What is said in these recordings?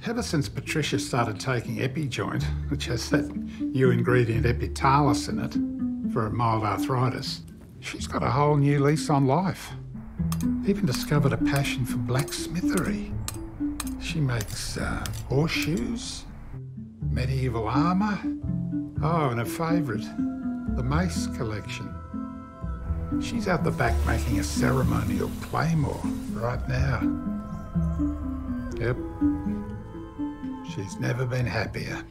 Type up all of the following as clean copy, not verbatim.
Ever since Patricia started taking EpiJoint, which has that new ingredient Epitalis in it for mild arthritis, she's got a whole new lease on life. Even discovered a passion for blacksmithery. She makes horseshoes, medieval armour, and her favourite, the mace collection. She's out the back making a ceremonial claymore right now. Yep. She's never been happier.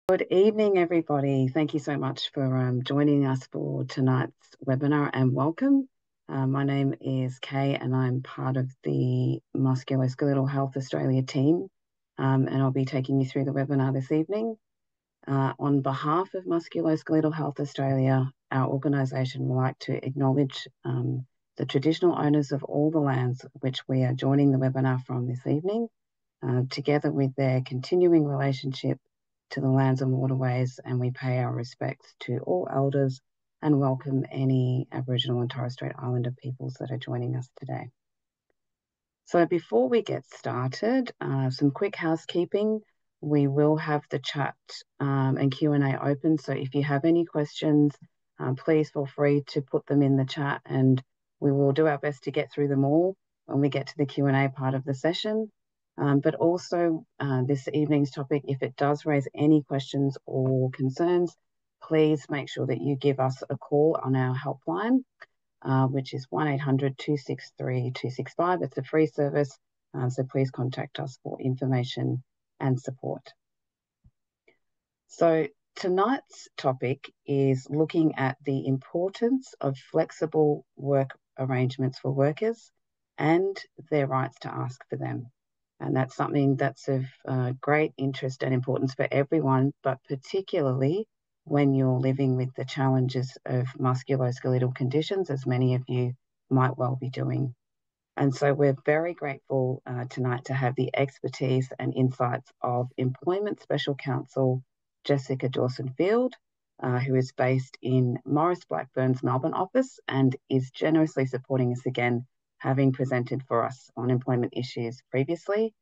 Good evening, everybody. Thank you so much for joining us for tonight's webinar, and welcome. My name is Kay and I'm part of the Musculoskeletal Health Australia team, and I'll be taking you through the webinar this evening. On behalf of Musculoskeletal Health Australia, our organisation would like to acknowledge the traditional owners of all the lands which we are joining the webinar from this evening, together with their continuing relationship to the lands and waterways, and we pay our respects to all elders and welcome any Aboriginal and Torres Strait Islander peoples that are joining us today. So before we get started, some quick housekeeping. We will have the chat and Q&A open, so if you have any questions, please feel free to put them in the chat and we will do our best to get through them all when we get to the Q&A part of the session. But also this evening's topic, if it does raise any questions or concerns, please make sure that you give us a call on our helpline, which is 1-800-263-265. It's a free service, so please contact us for information and support. So tonight's topic is looking at the importance of flexible work arrangements for workers and their rights to ask for them. And that's something that's of great interest and importance for everyone, but particularly when you're living with the challenges of musculoskeletal conditions, as many of you might well be doing. And so we're very grateful tonight to have the expertise and insights of Employment Special Counsel Jessica Dawson-Field, who is based in Maurice Blackburn's Melbourne office and is generously supporting us again, having presented for us on employment issues previously.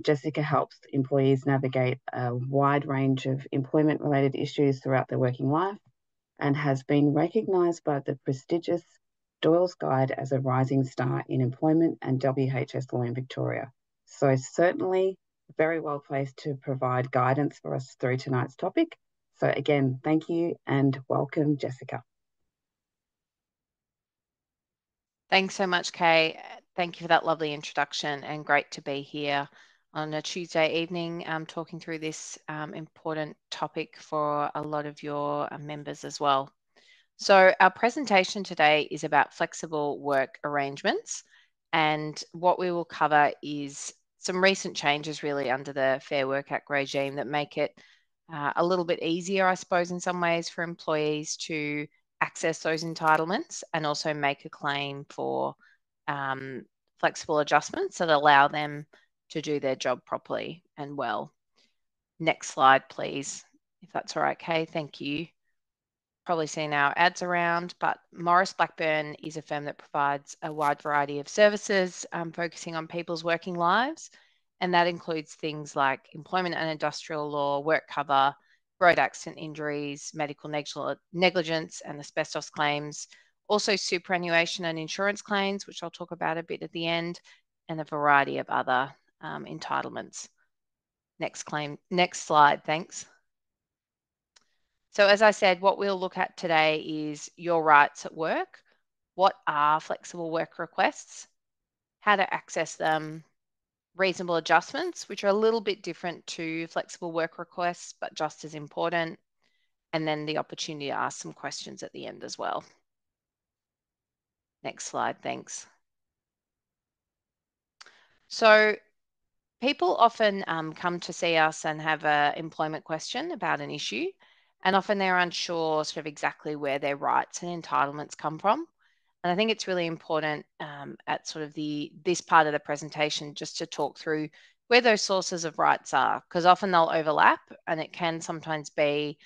Jessica helps employees navigate a wide range of employment-related issues throughout their working life and has been recognised by the prestigious Doyle's Guide as a rising star in employment and WHS law in Victoria. So certainly very well placed to provide guidance for us through tonight's topic. So again, thank you and welcome, Jessica. Thanks so much, Kay. Thank you for that lovely introduction and great to be here on a Tuesday evening talking through this important topic for a lot of your members as well. So our presentation today is about flexible work arrangements, and what we will cover is some recent changes really under the Fair Work Act regime that make it a little bit easier, I suppose, in some ways for employees to access those entitlements and also make a claim for flexible adjustments that allow them to do their job properly and well. Next slide, please, if that's all right, Kay. Thank you. Probably seen our ads around, but Maurice Blackburn is a firm that provides a wide variety of services focusing on people's working lives, and that includes things like employment and industrial law, work cover, road accident injuries, medical negligence and asbestos claims, also superannuation and insurance claims, which I'll talk about a bit at the end, and a variety of other entitlements. Next slide, thanks. So as I said, what we'll look at today is your rights at work. What are flexible work requests? How to access them, reasonable adjustments, which are a little bit different to flexible work requests, but just as important, and then the opportunity to ask some questions at the end as well. Next slide, thanks. So people often come to see us and have an employment question about an issue, and often they're unsure sort of exactly where their rights and entitlements come from. And I think it's really important at sort of this part of the presentation just to talk through where those sources of rights are, because often they'll overlap and it can sometimes be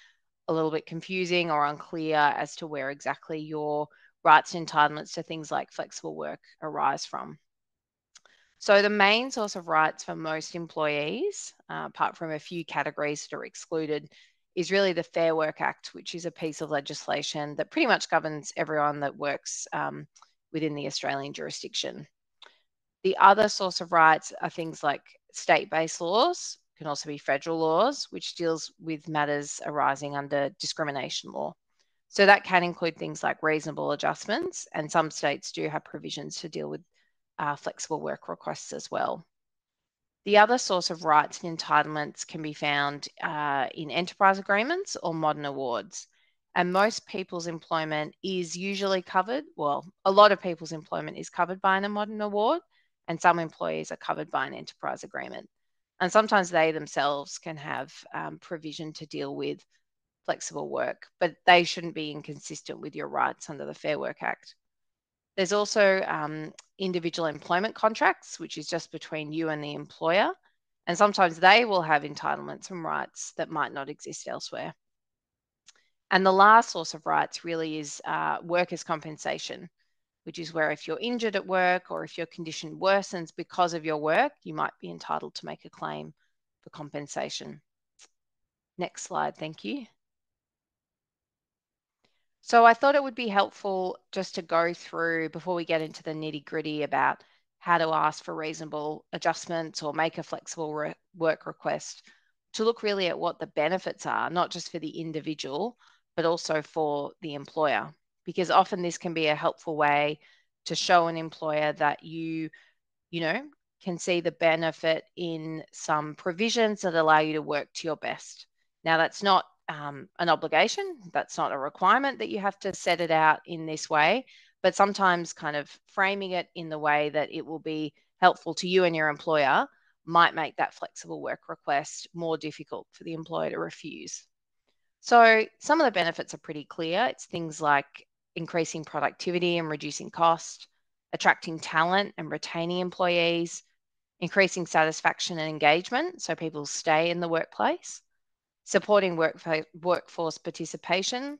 a little bit confusing or unclear as to where exactly your rights and entitlements to things like flexible work arise from. So the main source of rights for most employees, apart from a few categories that are excluded, is really the Fair Work Act, which is a piece of legislation that pretty much governs everyone that works within the Australian jurisdiction. The other source of rights are things like state-based laws, can also be federal laws, which deals with matters arising under discrimination law. So that can include things like reasonable adjustments, and some states do have provisions to deal with flexible work requests as well. The other source of rights and entitlements can be found in enterprise agreements or modern awards. And most people's employment is usually covered, well, a lot of people's employment is covered by a modern award, and some employees are covered by an enterprise agreement. And sometimes they themselves can have provision to deal with flexible work, but they shouldn't be inconsistent with your rights under the Fair Work Act. There's also individual employment contracts, which is just between you and the employer. And sometimes they will have entitlements and rights that might not exist elsewhere. And the last source of rights really is workers' compensation, which is where if you're injured at work or if your condition worsens because of your work, you might be entitled to make a claim for compensation. Next slide, thank you. So I thought it would be helpful just to go through, before we get into the nitty-gritty, about how to ask for reasonable adjustments or make a flexible work request, to look really at what the benefits are, not just for the individual, but also for the employer. Because often this can be a helpful way to show an employer that you can see the benefit in some provisions that allow you to work to your best. Now, that's not an obligation. That's not a requirement that you have to set it out in this way, but sometimes kind of framing it in the way that it will be helpful to you and your employer might make that flexible work request more difficult for the employer to refuse. So some of the benefits are pretty clear. It's things like increasing productivity and reducing cost, attracting talent and retaining employees, increasing satisfaction and engagement so people stay in the workplace, supporting workforce participation,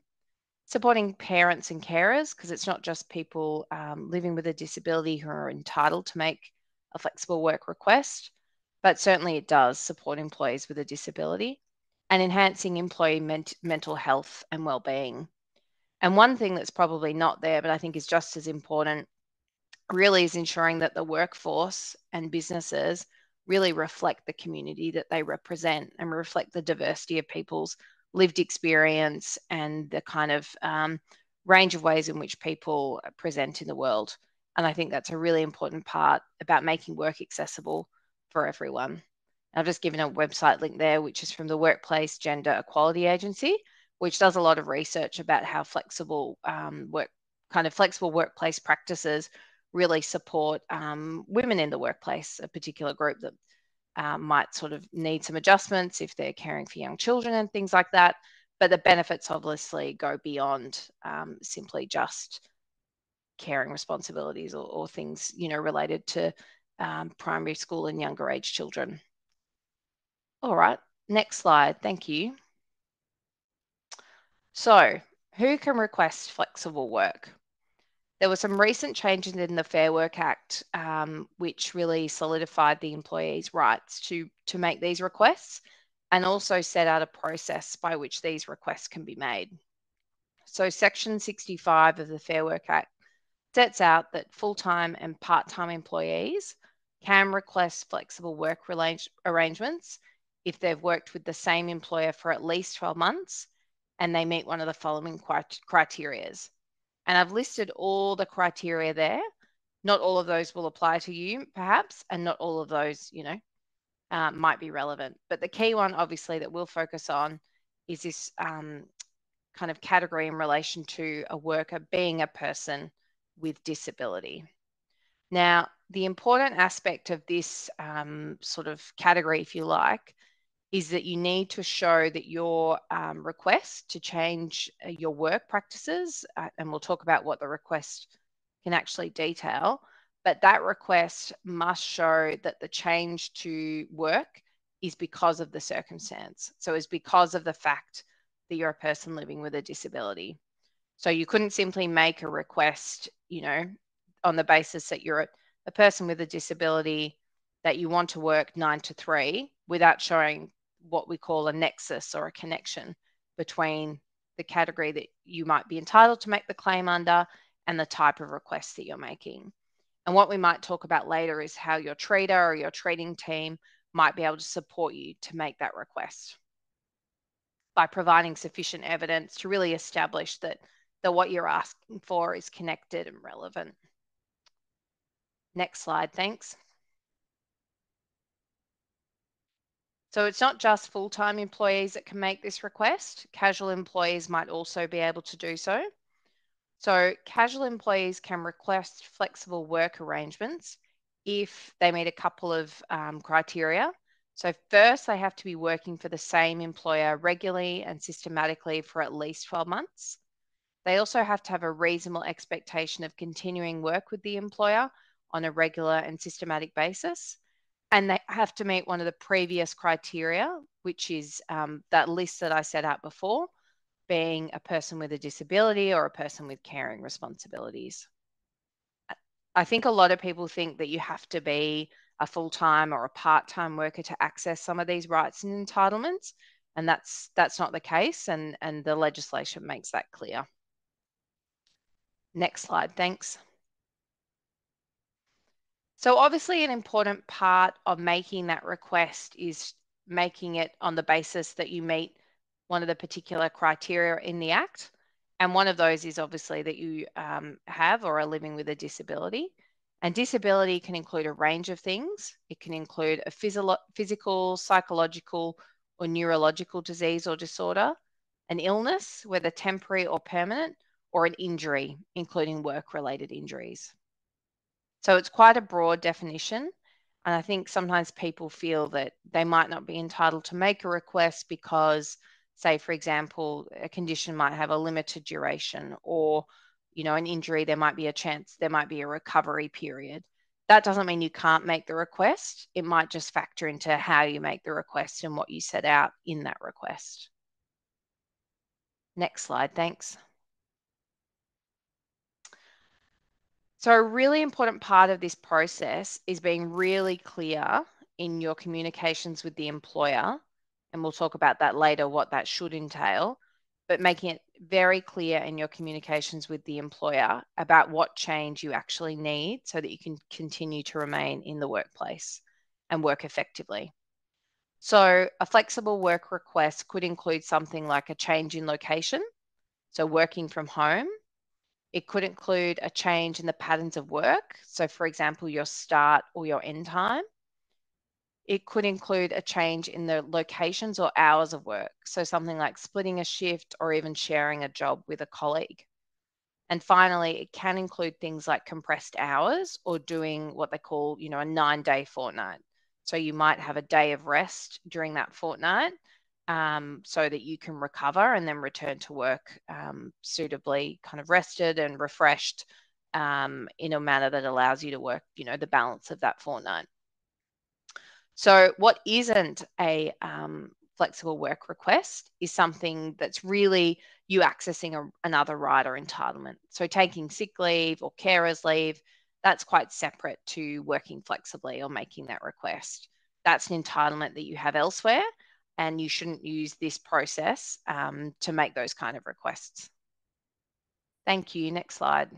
supporting parents and carers, because it's not just people living with a disability who are entitled to make a flexible work request, but certainly it does support employees with a disability, and enhancing employee mental health and well-being. And one thing that's probably not there, but I think is just as important, really is ensuring that the workforce and businesses really reflect the community that they represent and reflect the diversity of people's lived experience and the kind of range of ways in which people present in the world. And I think that's a really important part about making work accessible for everyone. I've just given a website link there, which is from the Workplace Gender Equality Agency, which does a lot of research about how flexible flexible workplace practices really support women in the workplace, a particular group that might sort of need some adjustments if they're caring for young children and things like that. But the benefits obviously go beyond simply just caring responsibilities or things, related to primary school and younger age children. All right, next slide, thank you. So who can request flexible work? There were some recent changes in the Fair Work Act, which really solidified the employee's rights to make these requests, and also set out a process by which these requests can be made. So Section 65 of the Fair Work Act sets out that full-time and part-time employees can request flexible work arrangements if they've worked with the same employer for at least 12 months and they meet one of the following criteria. And I've listed all the criteria there. Not all of those will apply to you, perhaps, and not all of those, might be relevant. But the key one, obviously, that we'll focus on is this kind of category in relation to a worker being a person with disability. Now, the important aspect of this sort of category, if you like, is that you need to show that your request to change your work practices, and we'll talk about what the request can actually detail, but that request must show that the change to work is because of the circumstance. So it's because of the fact that you're a person living with a disability. So you couldn't simply make a request, on the basis that you're a person with a disability, that you want to work 9 to 3 without showing what we call a nexus or a connection between the category that you might be entitled to make the claim under and the type of request that you're making. And what we might talk about later is how your treater or your treating team might be able to support you to make that request by providing sufficient evidence to really establish that what you're asking for is connected and relevant. Next slide, thanks. So it's not just full-time employees that can make this request. Casual employees might also be able to do so. So casual employees can request flexible work arrangements if they meet a couple of criteria. So first, they have to be working for the same employer regularly and systematically for at least 12 months. They also have to have a reasonable expectation of continuing work with the employer on a regular and systematic basis. And they have to meet one of the previous criteria, which is that list that I set out before, being a person with a disability or a person with caring responsibilities. I think a lot of people think that you have to be a full-time or a part-time worker to access some of these rights and entitlements, and that's not the case, and the legislation makes that clear. Next slide, thanks. So obviously an important part of making that request is making it on the basis that you meet one of the particular criteria in the Act. And one of those is obviously that you have or are living with a disability. And disability can include a range of things. It can include a physical, psychological, or neurological disease or disorder, an illness, whether temporary or permanent, or an injury, including work-related injuries. So it's quite a broad definition. And I think sometimes people feel that they might not be entitled to make a request because, say, for example, a condition might have a limited duration, or, an injury, there might be a chance, there might be a recovery period. That doesn't mean you can't make the request. It might just factor into how you make the request and what you set out in that request. Next slide, thanks. So a really important part of this process is being really clear in your communications with the employer, and we'll talk about that later, what that should entail, but making it very clear in your communications with the employer about what change you actually need so that you can continue to remain in the workplace and work effectively. So a flexible work request could include something like a change in location, so working from home. It could include a change in the patterns of work. So for example, your start or your end time. It could include a change in the locations or hours of work. So something like splitting a shift or even sharing a job with a colleague. And finally, it can include things like compressed hours or doing what they call, a 9-day fortnight. So you might have a day of rest during that fortnight, so that you can recover and then return to work suitably kind of rested and refreshed in a manner that allows you to work, the balance of that fortnight. So what isn't a flexible work request is something that's really you accessing another right or entitlement. So taking sick leave or carer's leave, that's quite separate to working flexibly or making that request. That's an entitlement that you have elsewhere, and you shouldn't use this process to make those kind of requests. Thank you. Next slide.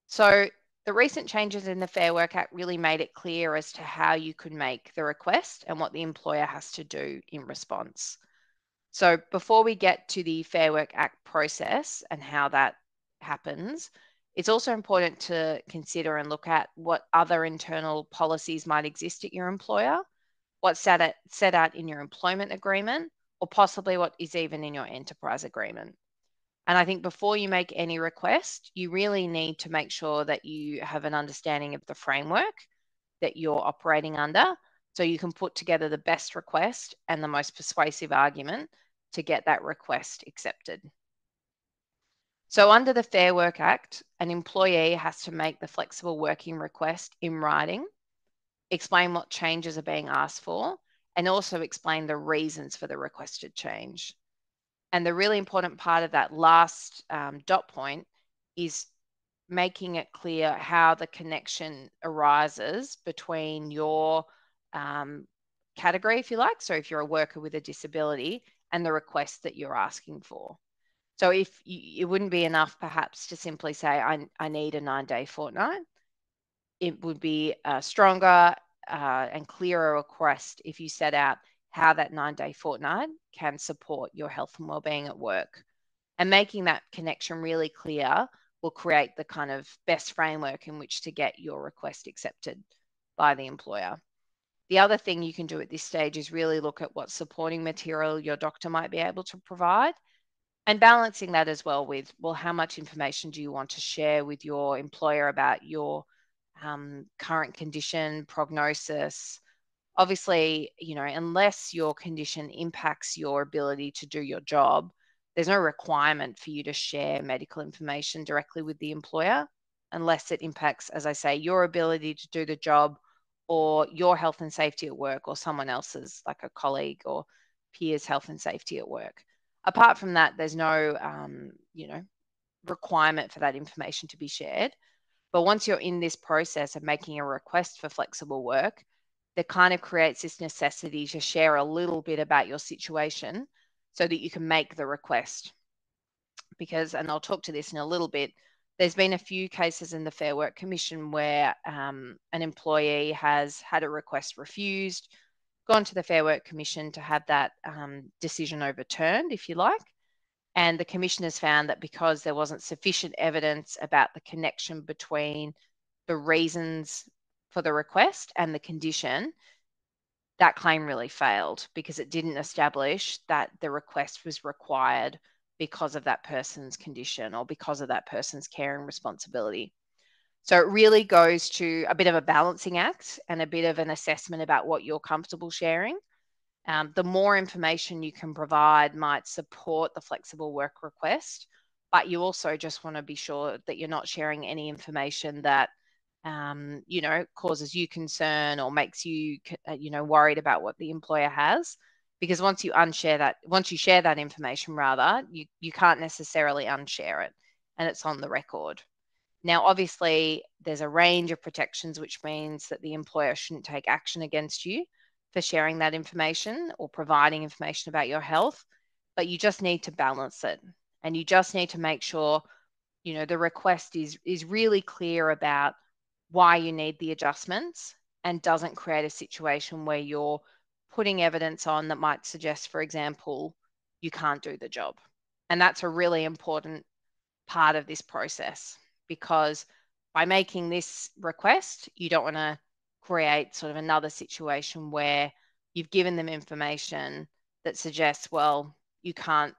So the recent changes in the Fair Work Act really made it clear as to how you could make the request and what the employer has to do in response. So before we get to the Fair Work Act process and how that happens, it's also important to consider and look at what other internal policies might exist at your employer, what's set out in your employment agreement, or possibly what is even in your enterprise agreement. And I think before you make any request, you really need to make sure that you have an understanding of the framework that you're operating under, so you can put together the best request and the most persuasive argument to get that request accepted. So under the Fair Work Act, an employee has to make the flexible working request in writing, explain what changes are being asked for, and also explain the reasons for the requested change. And the really important part of that last dot point is making it clear how the connection arises between your category, if you like, so if you're a worker with a disability, and the request that you're asking for. So if it wouldn't be enough perhaps to simply say, I need a 9-day fortnight. It would be a stronger and clearer request if you set out how that 9-day fortnight can support your health and wellbeing at work. And making that connection really clear will create the kind of best framework in which to get your request accepted by the employer. The other thing you can do at this stage is really look at what supporting material your doctor might be able to provide, and balancing that as well with, well, how much information do you want to share with your employer about your current condition, prognosis? Obviously, unless your condition impacts your ability to do your job, there's no requirement for you to share medical information directly with the employer unless it impacts, as I say, your ability to do the job or your health and safety at work, or someone else's, like a colleague or peer's health and safety at work. Apart from that, there's no, requirement for that information to be shared. But once you're in this process of making a request for flexible work, that kind of creates this necessity to share a little bit about your situation so that you can make the request. Because, and I'll talk to this in a little bit, there's been a few cases in the Fair Work Commission where an employee has had a request refused, gone to the Fair Work Commission to have that decision overturned, if you like. And the Commission has found that because there wasn't sufficient evidence about the connection between the reasons for the request and the condition, that claim really failed because it didn't establish that the request was required because of that person's condition or because of that person's care and responsibility. So it really goes to a bit of a balancing act and a bit of an assessment about what you're comfortable sharing. The more information you can provide might support the flexible work request, but you also just want to be sure that you're not sharing any information that causes you concern or makes you, worried about what the employer has. Because once you share that information, you can't necessarily unshare it, and it's on the record. Now, obviously, there's a range of protections, which means that the employer shouldn't take action against you for sharing that information or providing information about your health, but you just need to balance it. And you just need to make sure, the request is really clear about why you need the adjustments and doesn't create a situation where you're putting evidence on that might suggest, for example, you can't do the job. And that's a really important part of this process, because by making this request, you don't want to create sort of another situation where you've given them information that suggests, well, you can't,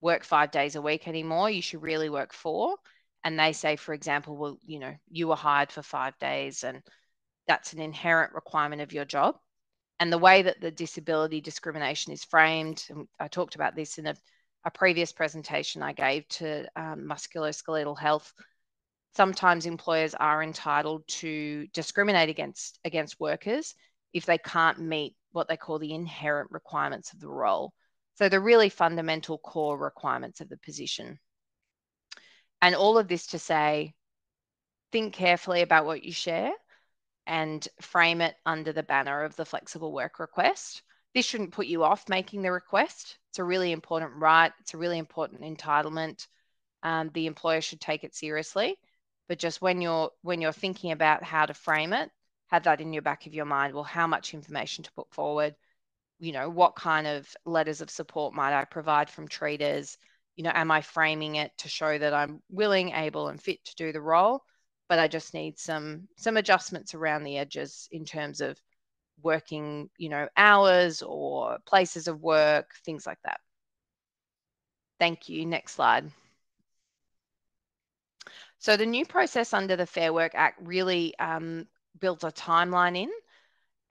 work 5 days a week anymore. You should really work 4. And they say, for example, well, you were hired for 5 days and that's an inherent requirement of your job. And the way that the disability discrimination is framed, and I talked about this in a previous presentation I gave to musculoskeletal health, sometimes employers are entitled to discriminate against workers if they can't meet what they call the inherent requirements of the role. So the really fundamental core requirements of the position. And all of this to say, think carefully about what you share and frame it under the banner of the flexible work request. This shouldn't put you off making the request. It's a really important right. It's a really important entitlement. The employer should take it seriously. But just when you're thinking about how to frame it, have that in your back of your mind. Well, how much information to put forward? What kind of letters of support might I provide from treaters? Am I framing it to show that I'm willing, able, and fit to do the role? But I just need some adjustments around the edges in terms of working, hours or places of work, things like that. Thank you. Next slide. So the new process under the Fair Work Act really built a timeline in.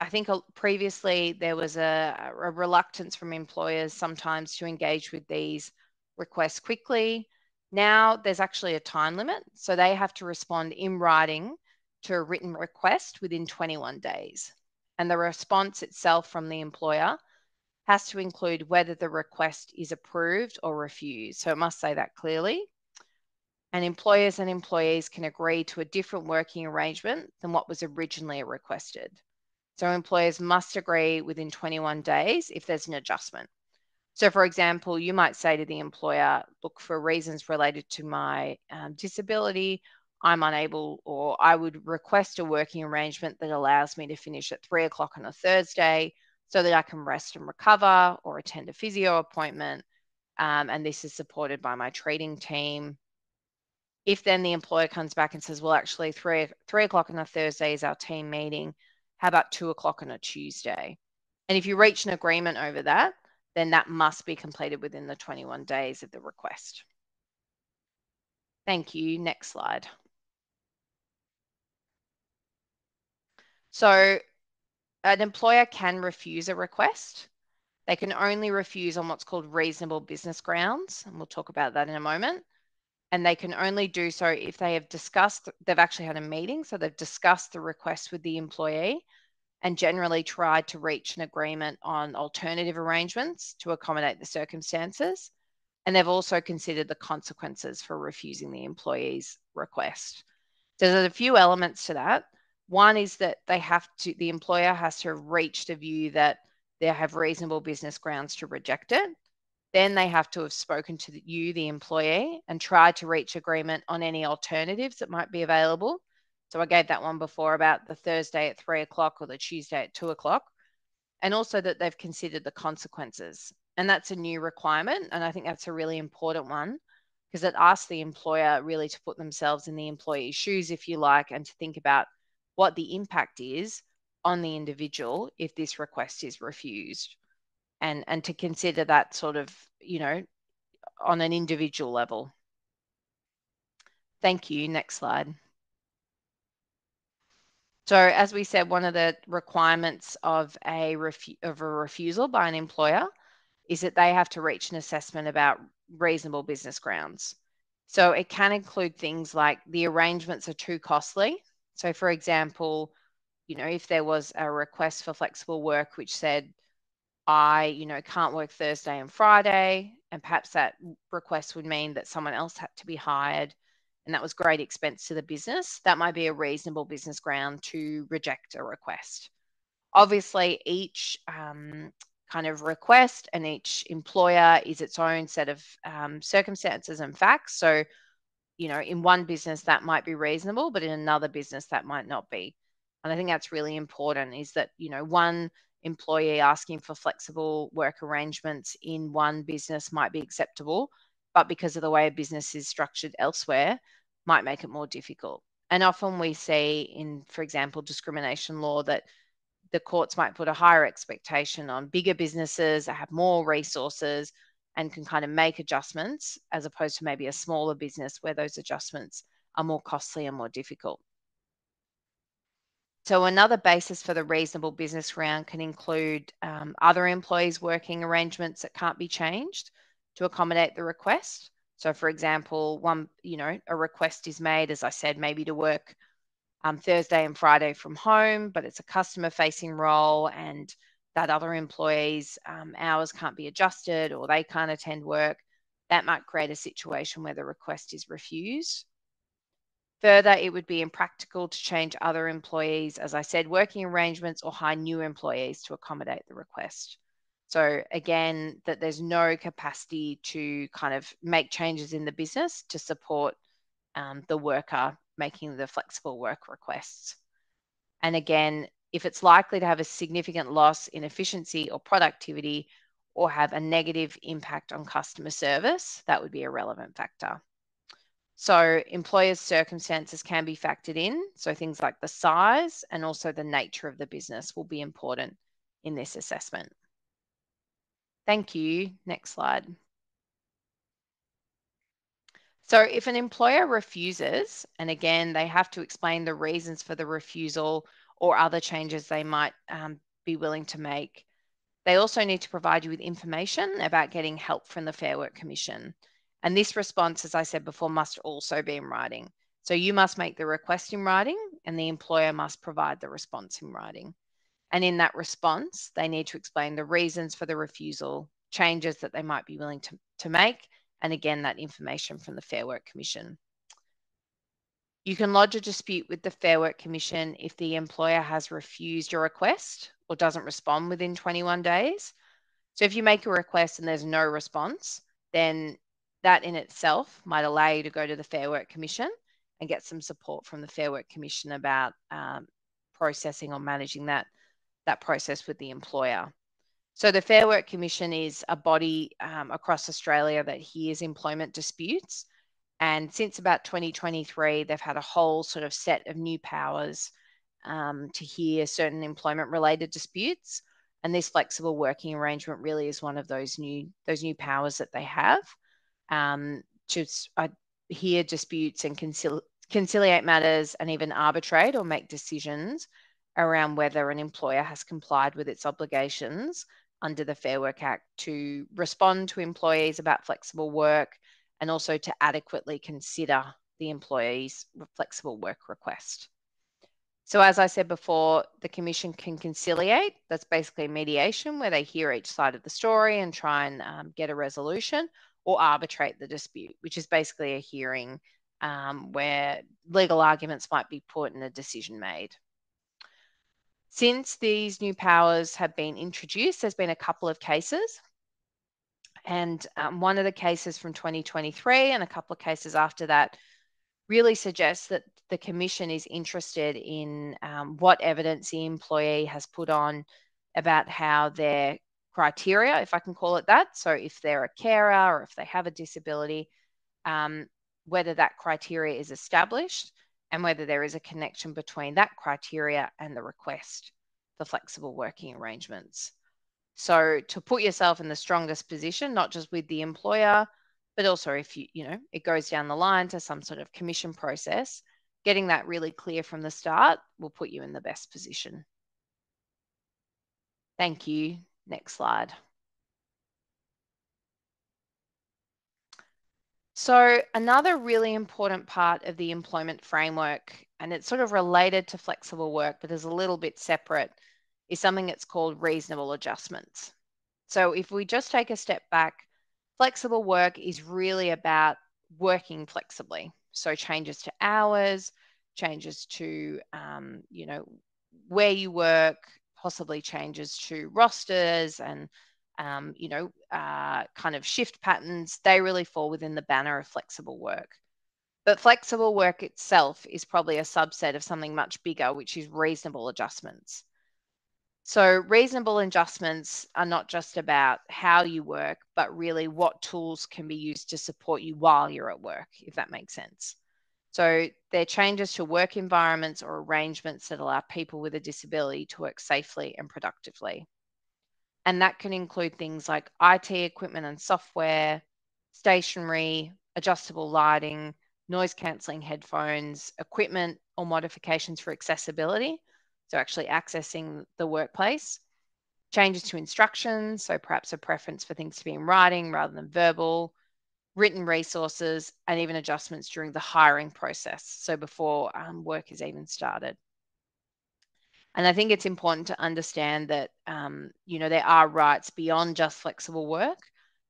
I think previously there was a reluctance from employers sometimes to engage with these requests quickly. Now there's actually a time limit, so they have to respond in writing to a written request within 21 days. And the response itself from the employer has to include whether the request is approved or refused. So it must say that clearly. And employers and employees can agree to a different working arrangement than what was originally requested. So employers must agree within 21 days if there's an adjustment. So, for example, you might say to the employer, look, for reasons related to my disability, I'm unable, or I would request a working arrangement that allows me to finish at 3 o'clock on a Thursday so that I can rest and recover or attend a physio appointment. And this is supported by my treating team. If then the employer comes back and says, well, actually 3 o'clock on a Thursday is our team meeting, how about 2 o'clock on a Tuesday? And if you reach an agreement over that, then that must be completed within the 21 days of the request. Thank you. Next slide. So an employer can refuse a request. They can only refuse on what's called reasonable business grounds, and we'll talk about that in a moment. And they can only do so if they have discussed, they've actually had a meeting, so they've discussed the request with the employee and generally tried to reach an agreement on alternative arrangements to accommodate the circumstances. And they've also considered the consequences for refusing the employee's request. So there's a few elements to that. One is that the employer has to have reached a view that they have reasonable business grounds to reject it. Then they have to have spoken to you, the employee, and tried to reach agreement on any alternatives that might be available. So I gave that one before about the Thursday at 3 o'clock or the Tuesday at 2 o'clock. And also that they've considered the consequences. And that's a new requirement. And I think that's a really important one because it asks the employer really to put themselves in the employee's shoes, if you like, and to think about what the impact is on the individual if this request is refused. And to consider that sort of, on an individual level. Thank you. Next slide. So as we said, one of the requirements of a refusal by an employer is that they have to reach an assessment about reasonable business grounds. So it can include things like the arrangements are too costly. So for example, if there was a request for flexible work which said, I, can't work Thursday and Friday, and perhaps that request would mean that someone else had to be hired, and that was great expense to the business, that might be a reasonable business ground to reject a request. Obviously, each kind of request and each employer is its own set of circumstances and facts. So, in one business that might be reasonable, but in another business that might not be. And I think that's really important is that, one employee asking for flexible work arrangements in one business might be acceptable, but because of the way a business is structured elsewhere, might make it more difficult. And often we see in, for example, discrimination law that the courts might put a higher expectation on bigger businesses that have more resources and can kind of make adjustments as opposed to maybe a smaller business where those adjustments are more costly and more difficult. So another basis for the reasonable business ground can include other employees' working arrangements that can't be changed to accommodate the request. So for example, a request is made, as I said, maybe to work Thursday and Friday from home, but it's a customer-facing role and that other employee's hours can't be adjusted or they can't attend work. That might create a situation where the request is refused. Further, it would be impractical to change other employees, as I said, working arrangements or hire new employees to accommodate the request. So again, that there's no capacity to kind of make changes in the business to support the worker making the flexible work requests. And again, if it's likely to have a significant loss in efficiency or productivity or have a negative impact on customer service, that would be a relevant factor. So employers' circumstances can be factored in. So things like the size and also the nature of the business will be important in this assessment. Thank you. Next slide. So if an employer refuses, and again, they have to explain the reasons for the refusal or other changes they might be willing to make. They also need to provide you with information about getting help from the Fair Work Commission. And this response, as I said before, must also be in writing. So you must make the request in writing and the employer must provide the response in writing. And in that response, they need to explain the reasons for the refusal, changes that they might be willing to make, and again, that information from the Fair Work Commission. You can lodge a dispute with the Fair Work Commission if the employer has refused your request or doesn't respond within 21 days. So if you make a request and there's no response, then that in itself might allow you to go to the Fair Work Commission and get some support from the Fair Work Commission about processing or managing that process with the employer. So the Fair Work Commission is a body across Australia that hears employment disputes. And since about 2023, they've had a whole sort of set of new powers to hear certain employment-related disputes. And this flexible working arrangement really is one of those new powers that they have to hear disputes and conciliate matters and even arbitrate or make decisions around whether an employer has complied with its obligations under the Fair Work Act to respond to employees about flexible work and also to adequately consider the employee's flexible work request. So as I said before, the Commission can conciliate. That's basically mediation where they hear each side of the story and try and get a resolution, or arbitrate the dispute, which is basically a hearing where legal arguments might be put and a decision made. Since these new powers have been introduced, there's been a couple of cases. And one of the cases from 2023 and a couple of cases after that really suggests that the Commission is interested in what evidence the employee has put on about how their criteria, if I can call it that, so if they're a carer or if they have a disability, whether that criteria is established and whether there is a connection between that criteria and the request for flexible working arrangements. So to put yourself in the strongest position, not just with the employer, but also if it goes down the line to some sort of commission process, getting that really clear from the start will put you in the best position. Thank you. Next slide. So another really important part of the employment framework, and it's sort of related to flexible work, but is a little bit separate, is something that's called reasonable adjustments. So if we just take a step back, flexible work is really about working flexibly. So changes to hours, changes to, where you work, possibly changes to rosters and, kind of shift patterns, they really fall within the banner of flexible work. But flexible work itself is probably a subset of something much bigger, which is reasonable adjustments. So reasonable adjustments are not just about how you work, but really what tools can be used to support you while you're at work, if that makes sense. So they're changes to work environments or arrangements that allow people with a disability to work safely and productively. And that can include things like IT equipment and software, stationery, adjustable lighting, noise cancelling headphones, equipment or modifications for accessibility. So actually accessing the workplace, changes to instructions. So perhaps a preference for things to be in writing rather than verbal, written resources, and even adjustments during the hiring process. So before work is even started. And I think it's important to understand that, there are rights beyond just flexible work.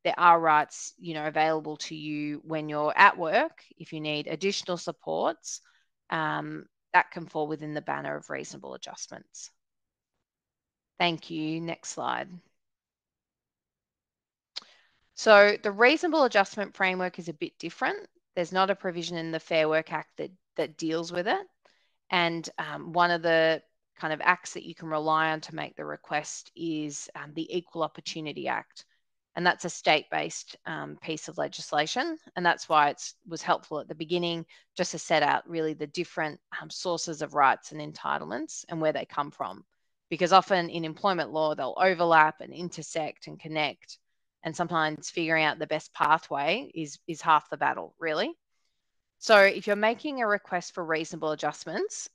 There are rights, available to you when you're at work. If you need additional supports, that can fall within the banner of reasonable adjustments. Thank you. Next slide. So the reasonable adjustment framework is a bit different. There's not a provision in the Fair Work Act that deals with it. And one of the kind of acts that you can rely on to make the request is the Equal Opportunity Act. And that's a state-based piece of legislation. And that's why it was helpful at the beginning just to set out really the different sources of rights and entitlements and where they come from. Because often in employment law, they'll overlap and intersect and connect. And sometimes figuring out the best pathway is half the battle, really. So if you're making a request for reasonable adjustments,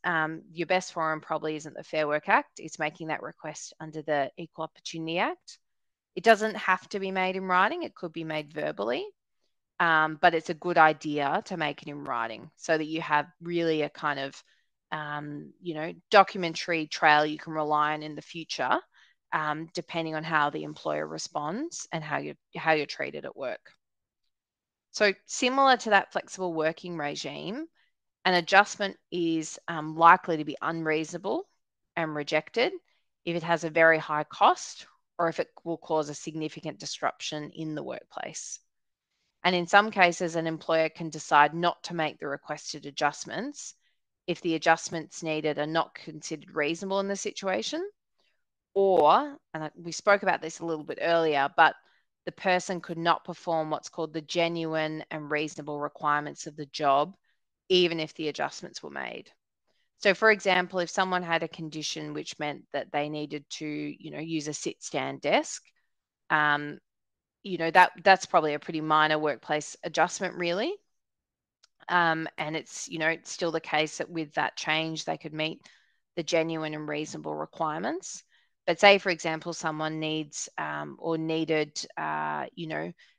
your best forum probably isn't the Fair Work Act. It's making that request under the Equal Opportunity Act. It doesn't have to be made in writing. It could be made verbally. but it's a good idea to make it in writing so that you have really a kind of, documentary trail you can rely on in the future, depending on how the employer responds and how you're treated at work. So similar to that flexible working regime, an adjustment is likely to be unreasonable and rejected if it has a very high cost or if it will cause a significant disruption in the workplace. And in some cases, an employer can decide not to make the requested adjustments if the adjustments needed are not considered reasonable in the situation, or, and we spoke about this a little bit earlier, but the person could not perform what's called the genuine and reasonable requirements of the job, even if the adjustments were made. So for example, if someone had a condition which meant that they needed to, use a sit-stand desk, that's probably a pretty minor workplace adjustment, really. And it's, it's still the case that with that change, they could meet the genuine and reasonable requirements. But say, for example, someone needs or needed,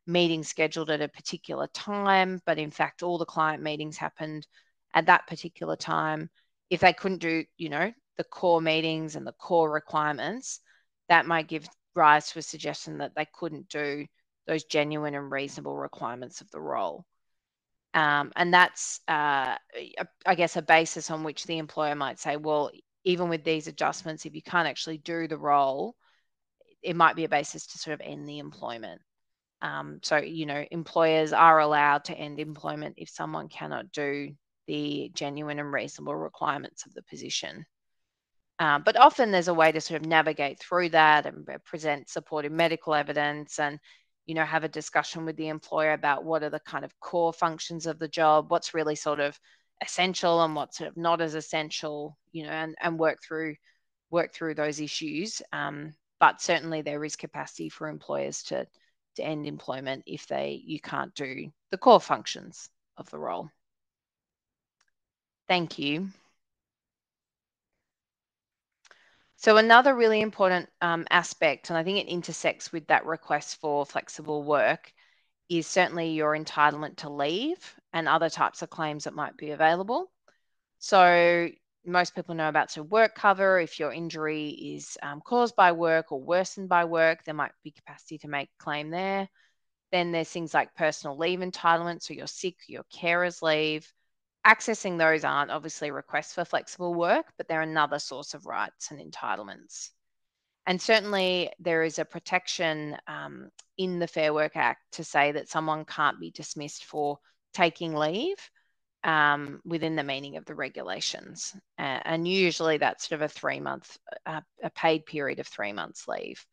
meetings scheduled at a particular time, but in fact, all the client meetings happened at that particular time. If they couldn't do, the core meetings and the core requirements, that might give rise to a suggestion that they couldn't do those genuine and reasonable requirements of the role. And that's, I guess, a basis on which the employer might say, well, even with these adjustments, if you can't actually do the role, it might be a basis to sort of end the employment. So, employers are allowed to end employment if someone cannot do the genuine and reasonable requirements of the position. But often there's a way to sort of navigate through that and present supportive medical evidence and, have a discussion with the employer about what are the kind of core functions of the job, what's really sort of essential and what's sort of not as essential, and work through those issues. But certainly there is capacity for employers to end employment if you can't do the core functions of the role. Thank you. So another really important aspect, and I think it intersects with that request for flexible work, is certainly your entitlement to leave and other types of claims that might be available. So most people know about sort of work cover. If your injury is caused by work or worsened by work, there might be capacity to make a claim there. Then there's things like personal leave entitlement, so you're sick, your carer's leave. Accessing those aren't obviously requests for flexible work, but they're another source of rights and entitlements. And certainly there is a protection in the Fair Work Act to say that someone can't be dismissed for taking leave within the meaning of the regulations. And usually that's sort of a 3-month, a paid period of 3 months leave.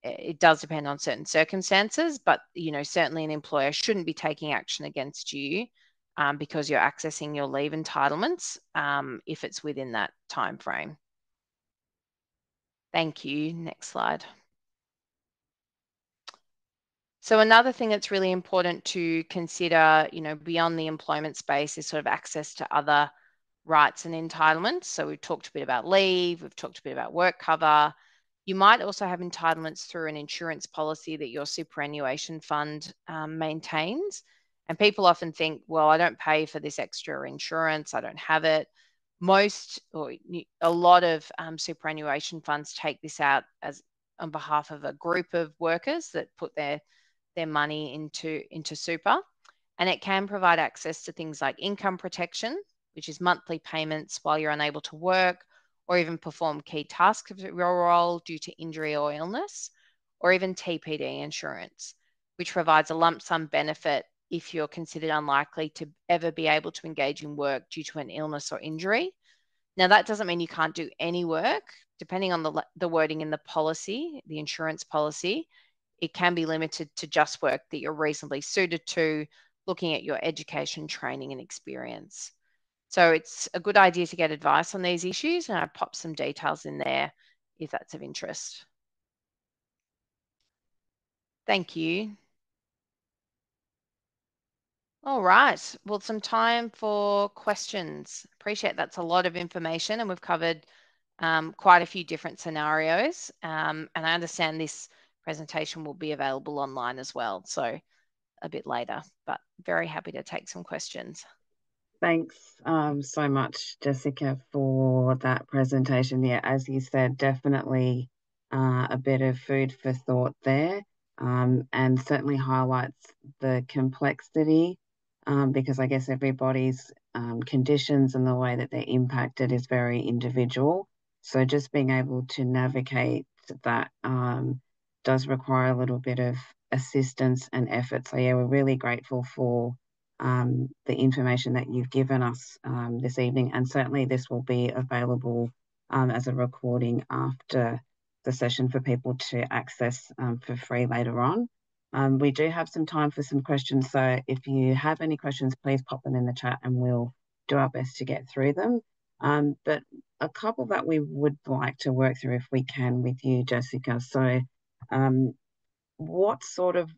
It does depend on certain circumstances, but, certainly an employer shouldn't be taking action against you because you're accessing your leave entitlements if it's within that time frame. Thank you. Next slide. So another thing that's really important to consider, beyond the employment space is sort of access to other rights and entitlements. So we've talked a bit about leave, we've talked a bit about work cover. You might also have entitlements through an insurance policy that your superannuation fund maintains. And people often think, well, I don't pay for this extra insurance, I don't have it. Most or a lot of superannuation funds take this out as on behalf of a group of workers that put their money into super, and it can provide access to things like income protection, which is monthly payments while you're unable to work or even perform key tasks of your role due to injury or illness, or even TPD insurance, which provides a lump sum benefit if you're considered unlikely to ever be able to engage in work due to an illness or injury. Now, that doesn't mean you can't do any work. Depending on the wording in the policy, the insurance policy, it can be limited to just work that you're reasonably suited to, looking at your education, training, and experience. So it's a good idea to get advice on these issues, and I've popped some details in there if that's of interest. Thank you. All right, well, some time for questions. Appreciate that's a lot of information, and we've covered quite a few different scenarios. And I understand this presentation will be available online as well. So a bit later, but very happy to take some questions. Thanks so much, Jessica, for that presentation. Yeah, as you said, definitely a bit of food for thought there, and certainly highlights the complexity, because I guess everybody's conditions and the way that they're impacted is very individual. So just being able to navigate that does require a little bit of assistance and effort. So yeah, we're really grateful for the information that you've given us this evening, and certainly this will be available as a recording after the session for people to access for free later on. We do have some time for some questions, so if you have any questions, please pop them in the chat and we'll do our best to get through them. But a couple that we would like to work through if we can with you, Jessica. So what sort of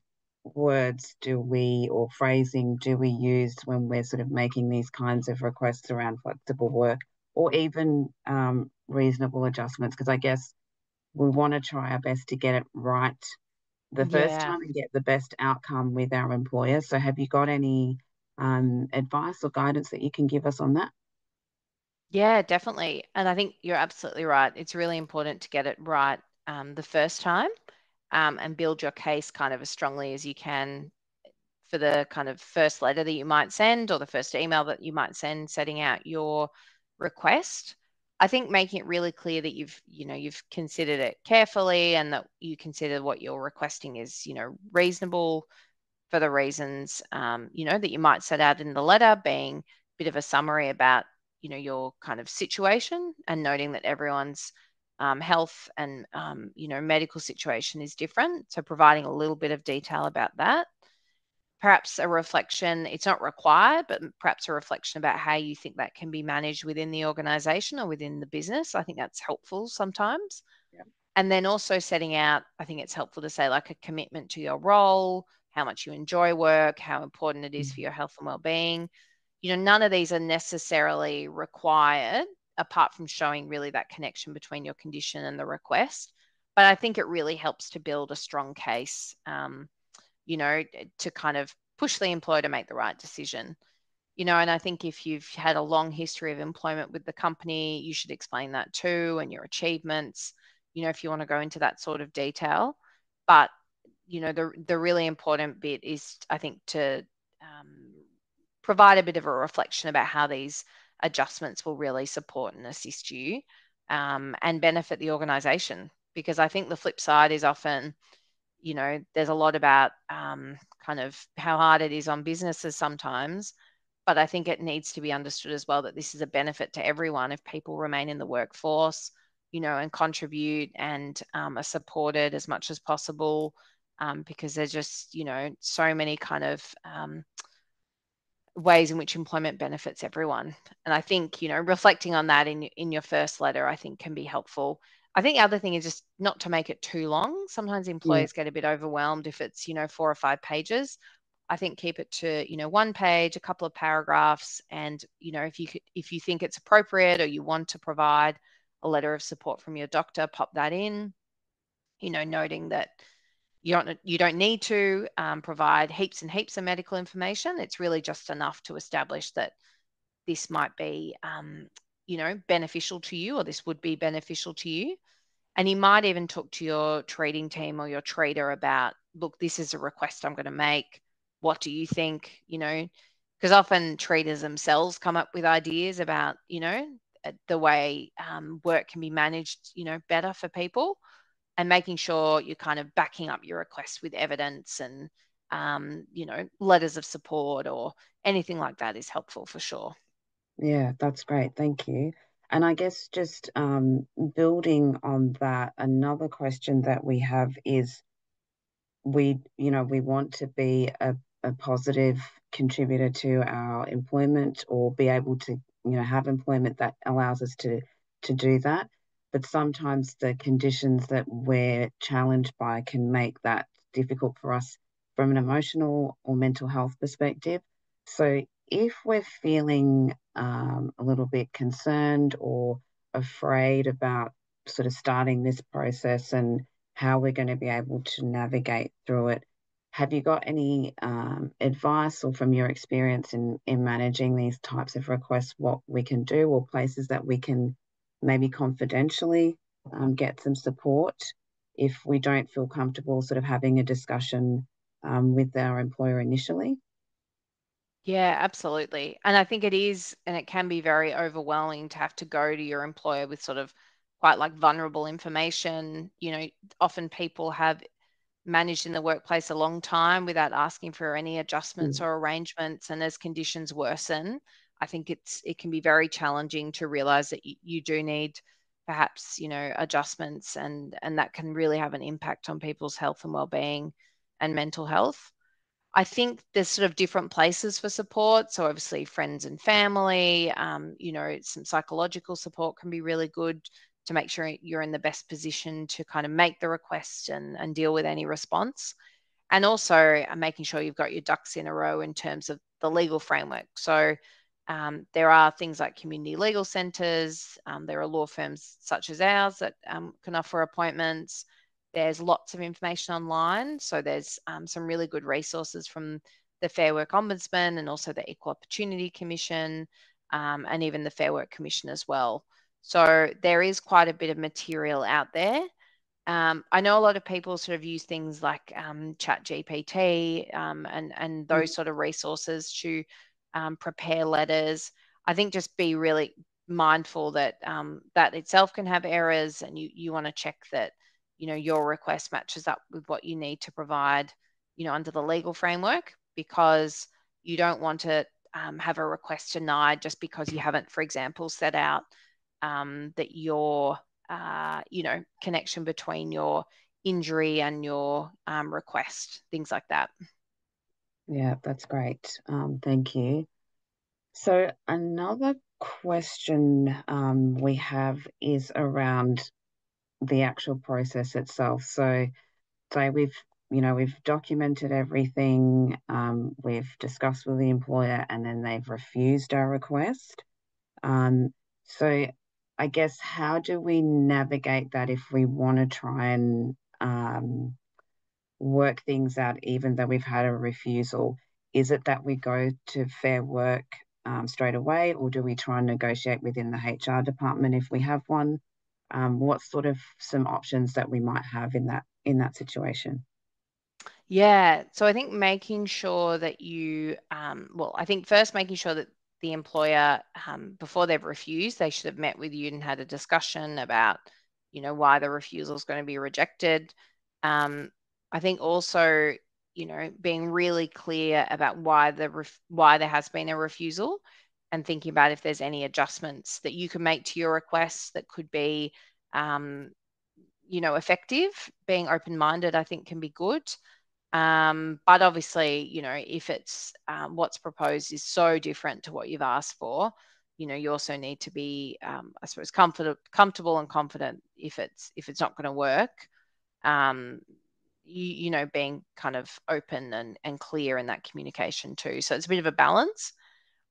words do we, or phrasing do we use when we're sort of making these kinds of requests around flexible work, or even reasonable adjustments? Because I guess we want to try our best to get it right the first time and get the best outcome with our employer. So have you got any advice or guidance that you can give us on that? Yeah, definitely. And I think you're absolutely right. It's really important to get it right the first time, and build your case kind of as strongly as you can for the kind of first letter that you might send, or the first email that you might send setting out your request. I think making it really clear that you've considered it carefully, and that you consider what you're requesting is, reasonable for the reasons, that you might set out in the letter, being a bit of a summary about, your kind of situation, and noting that everyone's health and, medical situation is different. So providing a little bit of detail about that. Perhaps a reflection, it's not required, but perhaps a reflection about how you think that can be managed within the organisation or within the business. I think that's helpful sometimes. Yeah. And then also setting out, I think it's helpful to say, like, a commitment to your role, how much you enjoy work, how important it is for your health and well-being. None of these are necessarily required, apart from showing really that connection between your condition and the request. But I think it really helps to build a strong case, to kind of push the employer to make the right decision. And I think if you've had a long history of employment with the company, you should explain that too, and your achievements, if you want to go into that sort of detail. But, the really important bit is, I think, to provide a bit of a reflection about how these adjustments will really support and assist you, and benefit the organisation. Because I think the flip side is often, there's a lot about kind of how hard it is on businesses sometimes, but I think it needs to be understood as well that this is a benefit to everyone if people remain in the workforce, and contribute, and are supported as much as possible, because there's just, so many kind of ways in which employment benefits everyone. And I think, reflecting on that in your first letter, I think can be helpful. I think the other thing is just not to make it too long. Sometimes employers get a bit overwhelmed if it's, 4 or 5 pages. I think keep it to, 1 page, a couple of paragraphs. And, if you think it's appropriate, or you want to provide a letter of support from your doctor, pop that in, noting that you don't need to provide heaps and heaps of medical information. It's really just enough to establish that this might be, beneficial to you, or this would be beneficial to you. And you might even talk to your treating team or your treater about, look, this is a request I'm going to make. What do you think? Because often treaters themselves come up with ideas about, the way work can be managed, better for people. And making sure you're kind of backing up your request with evidence and, letters of support or anything like that is helpful for sure. Yeah, that's great. Thank you. And I guess just building on that, another question that we have is we want to be a positive contributor to our employment, or be able to, have employment that allows us to do that. But sometimes the conditions that we're challenged by can make that difficult for us from an emotional or mental health perspective. So if we're feeling a little bit concerned or afraid about sort of starting this process and how we're going to be able to navigate through it, have you got any advice, or from your experience in managing these types of requests, what we can do, or places that we can maybe confidentially get some support if we don't feel comfortable sort of having a discussion with our employer initially? Yeah, absolutely. And I think it is, and it can be very overwhelming to have to go to your employer with sort of quite like vulnerable information. Often people have managed in the workplace a long time without asking for any adjustments or arrangements. And as conditions worsen, I think it can be very challenging to realize that you do need perhaps, adjustments, and that can really have an impact on people's health and well-being and mental health. I think there's sort of different places for support. So obviously friends and family, some psychological support can be really good to make sure you're in the best position to kind of make the request and deal with any response. And also making sure you've got your ducks in a row in terms of the legal framework. So there are things like community legal centres. There are law firms such as ours that can offer appointments. There's lots of information online. So there's some really good resources from the Fair Work Ombudsman and also the Equal Opportunity Commission, and even the Fair Work Commission as well. So there is quite a bit of material out there. I know a lot of people sort of use things like ChatGPT and those sort of resources to prepare letters. I think just be really mindful that that itself can have errors, and you want to check that your request matches up with what you need to provide under the legal framework, because you don't want to have a request denied just because you haven't, for example, set out that your connection between your injury and your request, things like that. Yeah, that's great. Thank you. So another question we have is around the actual process itself. So we've documented everything, we've discussed with the employer, and then they've refused our request. So I guess, how do we navigate that if we want to try and work things out, even though we've had a refusal? Is it that we go to Fair Work straight away, or do we try and negotiate within the HR department if we have one? What's sort of some options that we might have in that situation? Yeah. So I think making sure that I think first making sure that the employer, before they've refused, they should have met with you and had a discussion about, why the refusal is going to be rejected. I think also, being really clear about why there has been a refusal, and thinking about if there's any adjustments that you can make to your request that could be, effective. Being open-minded, I think, can be good. But obviously, if it's what's proposed is so different to what you've asked for, you also need to be, I suppose, comfortable and confident if it's not going to work. Being kind of open and clear in that communication too. So it's a bit of a balance.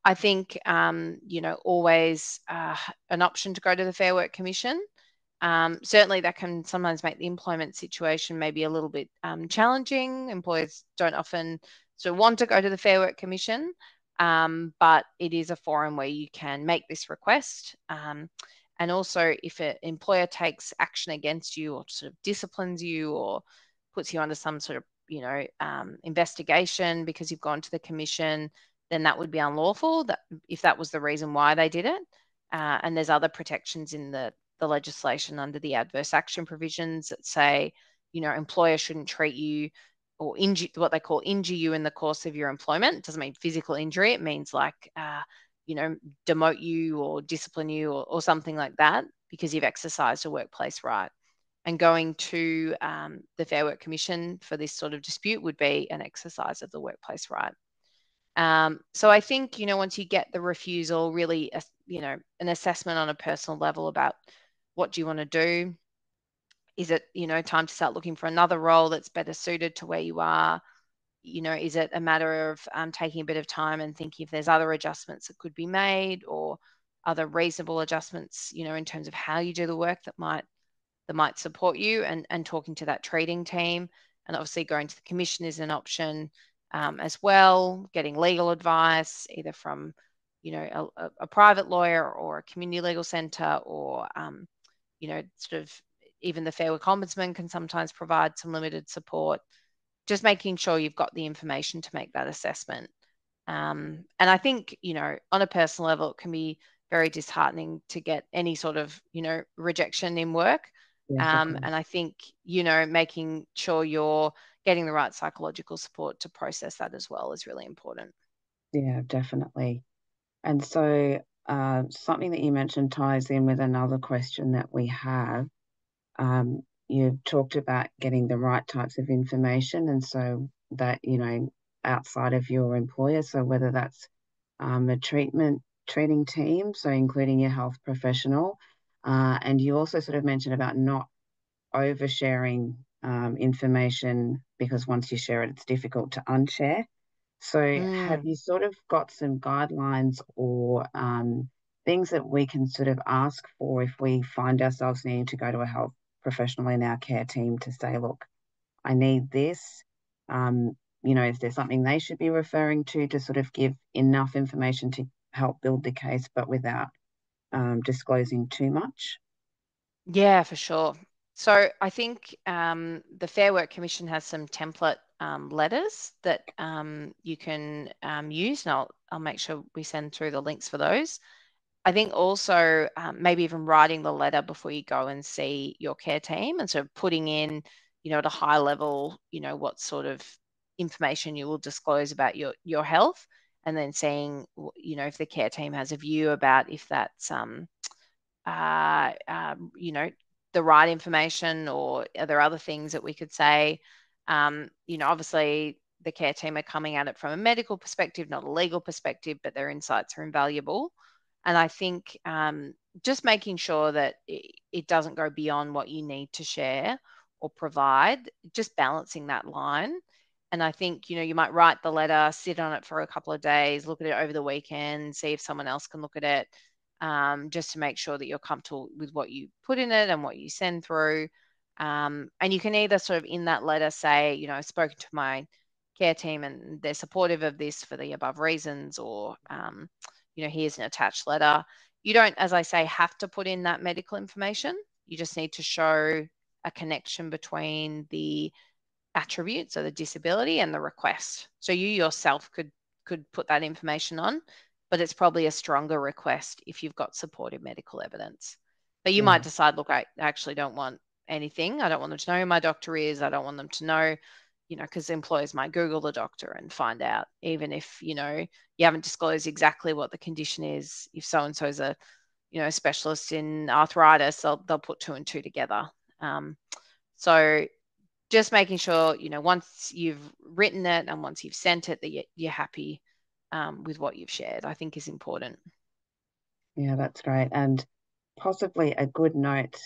I think, always an option to go to the Fair Work Commission. Certainly that can sometimes make the employment situation maybe a little bit challenging. Employers don't often want to go to the Fair Work Commission, but it is a forum where you can make this request. And also, if an employer takes action against you or sort of disciplines you or puts you under some sort of, investigation because you've gone to the commission, then that would be unlawful, that if that was the reason why they did it. And there's other protections in the legislation under the adverse action provisions that say, employer shouldn't treat you or injure, what they call injure you in the course of your employment. It doesn't mean physical injury. It means like, demote you or discipline you or something like that because you've exercised a workplace right. And going to the Fair Work Commission for this sort of dispute would be an exercise of the workplace right. So I think, once you get the refusal, really, an assessment on a personal level about what do you want to do? Is it, time to start looking for another role that's better suited to where you are? Is it a matter of taking a bit of time and thinking if there's other adjustments that could be made or other reasonable adjustments, in terms of how you do the work that might support you, and talking to that treating team. And obviously going to the Commission is an option as well, getting legal advice either from, you know, a private lawyer or a community legal centre, or, you know, sort of even the Fair Work Ombudsman can sometimes provide some limited support. Just making sure you've got the information to make that assessment. And I think, you know, on a personal level, it can be very disheartening to get any sort of, you know, rejection in work. And I think, you know, making sure you're getting the right psychological support to process that as well is really important. Yeah, definitely. And so something that you mentioned ties in with another question that we have. You've talked about getting the right types of information, and so that, you know, outside of your employer, so whether that's a treating team, so including your health professional, and you also sort of mentioned about not oversharing information, because once you share it, it's difficult to unshare. So have you sort of got some guidelines or things that we can sort of ask for if we find ourselves needing to go to a health professional in our care team to say, look, I need this? You know, is there something they should be referring to sort of give enough information to help build the case, but without disclosing too much? Yeah, for sure. So I think the Fair Work Commission has some template letters that you can use, and I'll make sure we send through the links for those. I think also maybe even writing the letter before you go and see your care team, and so putting in, you know, at a high level, you know, what sort of information you will disclose about your health, and then seeing, you know, if the care team has a view about if that's you know, the right information, or are there other things that we could say? You know, obviously the care team are coming at it from a medical perspective, not a legal perspective, but their insights are invaluable. And I think just making sure that it doesn't go beyond what you need to share or provide, just balancing that line. And I think, you know, you might write the letter, sit on it for a couple of days, look at it over the weekend, see if someone else can look at it, just to make sure that you're comfortable with what you put in it and what you send through. And you can either sort of in that letter say, you know, I've spoken to my care team and they're supportive of this for the above reasons, or, you know, here's an attached letter. You don't, as I say, have to put in that medical information. You just need to show a connection between the attribute, so the disability, and the request. So you yourself could put that information on, but it's probably a stronger request if you've got supportive medical evidence. But you might decide, look, I actually don't want anything. I don't want them to know who my doctor is. I don't want them to know, you know, because employers might Google the doctor and find out, even if, you know, you haven't disclosed exactly what the condition is. If so-and-so's a, you know, specialist in arthritis, they'll put two and two together. So just making sure, you know, once you've written it and once you've sent it, that you're happy with what you've shared, I think is important. Yeah, that's great. And possibly a good note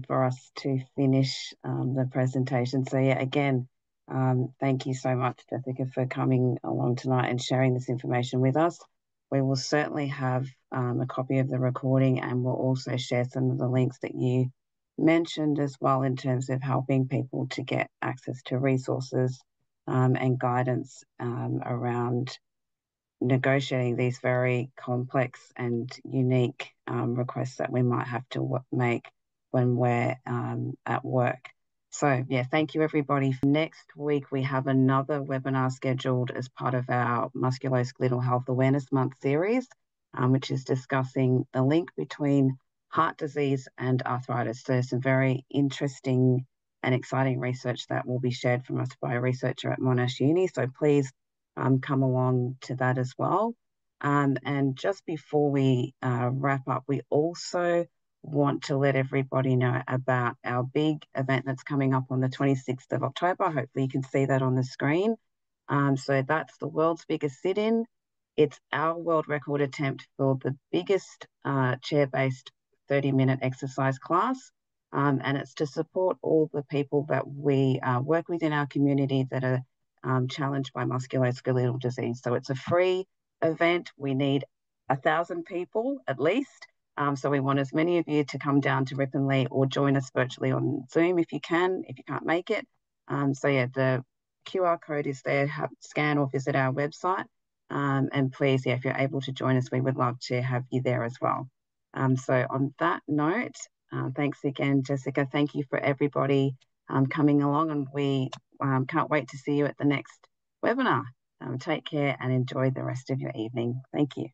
for us to finish the presentation. So yeah, again, thank you so much, Jessica, for coming along tonight and sharing this information with us. We will certainly have a copy of the recording, and we'll also share some of the links that you mentioned as well, in terms of helping people to get access to resources and guidance around negotiating these very complex and unique requests that we might have to make when we're at work. So yeah, thank you everybody. Next week we have another webinar scheduled as part of our Musculoskeletal Health Awareness Month series, which is discussing the link between heart disease and arthritis. So some very interesting and exciting research that will be shared from us by a researcher at Monash Uni. So please come along to that as well. And just before we wrap up, we also want to let everybody know about our big event that's coming up on the 26th of October. Hopefully you can see that on the screen. So that's the world's biggest sit-in. It's our world record attempt for the biggest chair-based 30-minute exercise class. And it's to support all the people that we work with in our community that are challenged by musculoskeletal disease. So it's a free event. We need 1,000 people at least. So we want as many of you to come down to Ripponlea or join us virtually on Zoom if you can, if you can't make it. So yeah, the QR code is there. Scan or visit our website. And please, yeah, if you're able to join us, we would love to have you there as well. So on that note, thanks again, Jessica. Thank you for everybody coming along, and we can't wait to see you at the next webinar. Take care and enjoy the rest of your evening. Thank you.